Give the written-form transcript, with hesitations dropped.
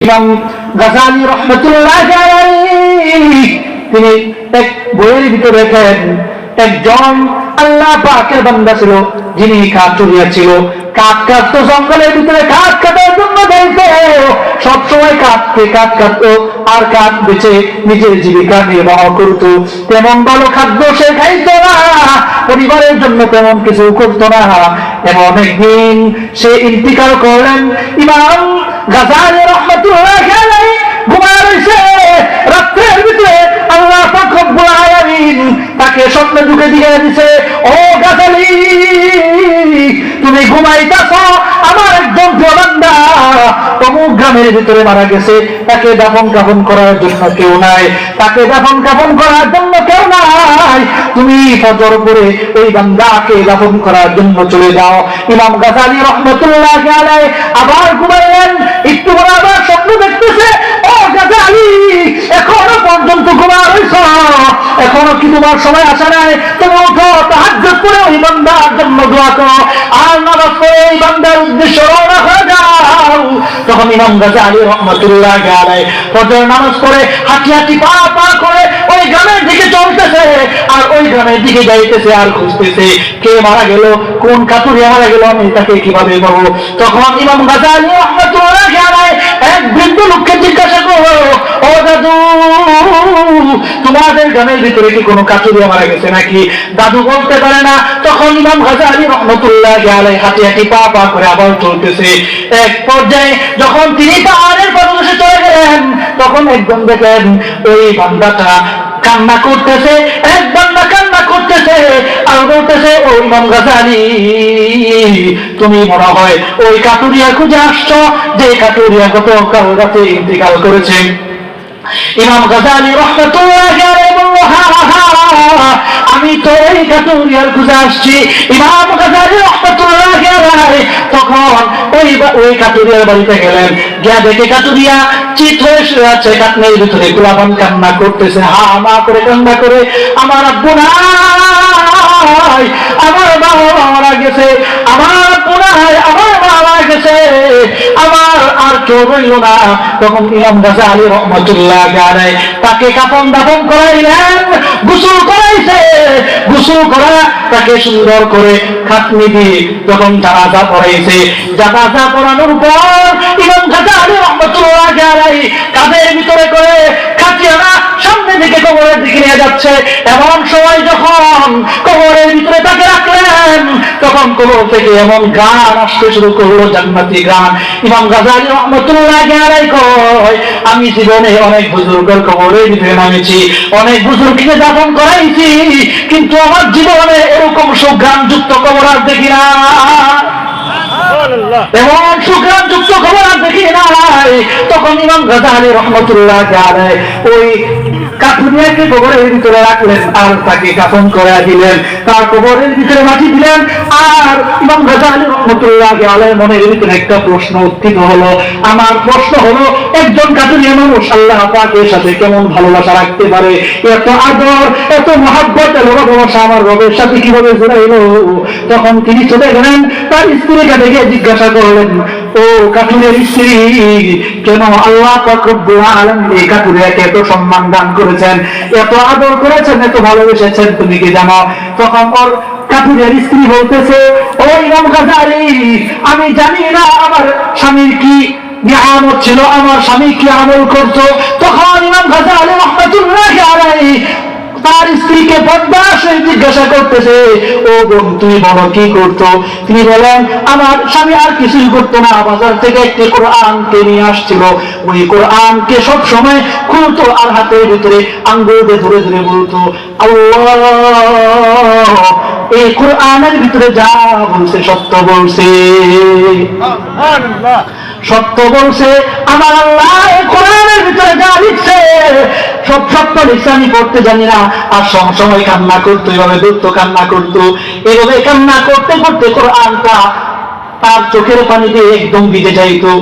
ইমাম গাযালী রাহমাতুল্লাহি আলাইহি তিনি এক বইয়ের ভিতরে লেখেন, একজন আল্লাহ পাকের বান্দা ছিল যিনি কাঠুরিয়া ছিল। কাঠ কাটতো, জঙ্গলের ভিতরে কাঠ কাটার জন্য যাইতো, সবসময় কাঠ কাটতো আর কাঠ বেচে নিজের জীবিকা নির্বাহ করত। তেমন ভালো খাদ্য সে খাইতো না, পরিবারের জন্য তেমন কিছু করতো না। এমন একদিন সে ইন্তিকাল করলেন। ইমাম গাযালী রাহমাতুল্লাহি আলাইহি ঘুমায় রইছে। রাত্রের ভিতরে আল্লাহ পাক রব্বুল আলামিন তাকে স্বপ্নে ঢুকে দিয়ে দিছে, ও গাযালী, তুমি ঘুমাইতেছ, আমার একজন বান্দা অমুক গ্রামের ভিতরে মারা গেছে, তাকে দাফন কাফন করার জন্য কেউ নাই, তাকে দাফন কাফন করার জন্য কেউ নাই, তুমি ফজর পড়ে ওই বান্দাকে দাফন করার জন্য চলে যাও। ইমাম গাযালী রাহমাতুল্লাহি আলাইহি আবার ঘুমাইলেন। একটু পরে আবার স্বপ্ন দেখতেছে, ও গাযালী, এখনো পর্যন্ত ঘুমা রইছ, এখনো কি তোমার সময় আসে নাই? তুমি উঠো, তাহাজ্জুদ করে ওই বান্দার জন্য দোয়া করো, আর নামাজ পড়ে ওই বান্দার উদ্দেশ্যে রওনা হয়ে যাও। তখন ইমাম গাযালী রাহমাতুল্লাহি আলাইহি ফজর নামাজ পড়ে হাঁটি হাঁটি পা পা করে ওই গ্রামের দিকে চলতেছে, আর ওই গ্রামের দিকে যাইতেছে আর খুঁজতেছে কে মারা গেল, কোন কাতুরিয়া মারা গেল, আমি তাকে কিভাবে পাবো। তখন ইমাম গাযালী রাহমাতুল্লাহি আলাইহি এক বৃদ্ধ লোককে জিজ্ঞাসা করলো, ও দাদু, তোমাদের গ্রামের ভিতরে কি কোনো কাতুরিয়া মারা গেছে নাকি? দাদু বলতে পারে না। তখন ইমাম গাযালী রাহমাতুল্লাহি আলাইহি হাঁটি হাঁটি পা পা করে আবার চলতেছে। এক পর্যায়ে যখন তিনি পাহাড়ের পাদদেশে চলে গেলেন, তখন একজন দেখলেন ওই বান্দাটা কান্না করতেছে, এক বান্দা কান্না করতেছে আর বলতেছে, ও ইমাম গাযালী, তুমি মনে হয় ওই কাতুরিয়া খুঁজে আসছো যে কাতুরিয়া গতকাল রাতে ইন্তিকাল করেছে। ইমাম গাযালী রাহমাতুল্লাহি আলাইহি বলল, আমি তো এই কাতুরিয়ার খুঁজে আসছি। ইমাম গাযালী রাহমাতুল্লাহি আলাইহি তখন ওই কাতুরিয়ার বাড়িতে গেলেন, গিয়া দেখে কাতুরিয়া চিত হয়ে শুয়ে আছে, কাটনের ভিতরে গোলাপান কান্না করতেছে, হা মা করে কান্না করে, আমার আব্বু নাই, আমার বাবা মারা গেছে, আমার আব্বু নাই, আমার মা মারা গেছে, আমার আর কেউ রইল না। তখন ইমাম গাযালী রাহমাতুল্লাহি আলাইহি তাকে কাফন দাফন করাইলেন, গোসল করাইছে, গোসল করা তাকে সুন্দর করে খাটনি দিয়ে যখন জানাজা পড়াইছে, জানাজা পড়ানোর পর ইমাম গাযালী রাহমাতুল্লাহি আলাইহি কাঁধের ভিতরে করে খাটিয়ানা সামনে দিকে কবরের দিকে নিয়ে যাচ্ছে। এমন সময় যখন কবরের ভিতরে তাকে রাখলেন, তখন কবর থেকে এমন গান আসতে শুরু করলো, জান্নাতি গান। ইমাম গাযালী রাহমাতুল্লাহি আলাইহি কয়, আমি জীবনে অনেক বুজুর্গের কবরের ভিতরে নামেছি, অনেক বুজুর্গকে দাফন করাইছি, কিন্তু আমার জীবনে এরকম সুঘ্রাণ যুক্ত কবর আর দেখি না, এমন সুঘ্রাণ যুক্ত কবর আর দেখি নাই। তখন ইমাম গাযালী রাহমাতুল্লাহি আলাইহি ওই কাফুরিয়াকে কবরের ভিতরে রাখলেন আর তাকে কাফন করে দিলেন, তার কবরের ভিতরে মাটি দিলেন। আর ইমাম গাযালী রাহমাতুল্লাহি আলাইহি মনের ভিতরে একটা প্রশ্ন উত্থিত হলো, আমার প্রশ্ন হলো, একজন কাফুরিয়া মানুষ আল্লাহ পাকের সাথে কেমন ভালোবাসা রাখতে পারে? এত আদর, এত মহব্বত, এত ভালোবাসা আমার রবের সাথে কিভাবে জড়াইলো? তখন তিনি চলে গেলেন, তার স্ত্রীকে দেখে জিজ্ঞাসা করলেন, ও কাফুরিয়ার স্ত্রী, কেন আল্লাহ পাক রব্বুল আলামিন এই কাফুরিয়াকে এত সম্মান দান করেছেন, এত আদর করেছেন, এত ভালোবেসেছেন, তুমি কি জানো? তখন ওর কাফুরিয়ার স্ত্রী বলতেছে, ও ইমাম গাযালী, আমি জানি না আমার স্বামীর কি নিয়ামত ছিল, আমার স্বামী কি আমল করতো। তখন ইমাম গাযালী রাহমাতুল্লাহি আলাইহি তার স্ত্রীকে পদ্মাসে জিজ্ঞাসা করতেছে, ও বোন, তুমি বলো কি করতো? তিনি বলেন, আমার স্বামী আর কিছুই করতো না, বাজার থেকে একটি কোরআনকে নিয়ে আসছিল, ওই কোরআনকে সব সময় খুলতো আর হাতের ভিতরে আঙ্গুল দিয়ে ধরে ধরে বলতো, আল্লাহ এই কোরআনের ভিতরে যা বলছে সত্য বলছে, সত্য বলছে, আমার আল্লাহ এই কোরআনের ভিতরে যা লিখছে সব সত্য লিখছে, আমি পড়তে জানি না। আর সময় কান্না করতো, এভাবে দুঃখ কান্না করতো, এভাবে কান্না করতে করতে কোরআনটা তার চোখের পানি দিয়ে একদম ভিজে যাইতো।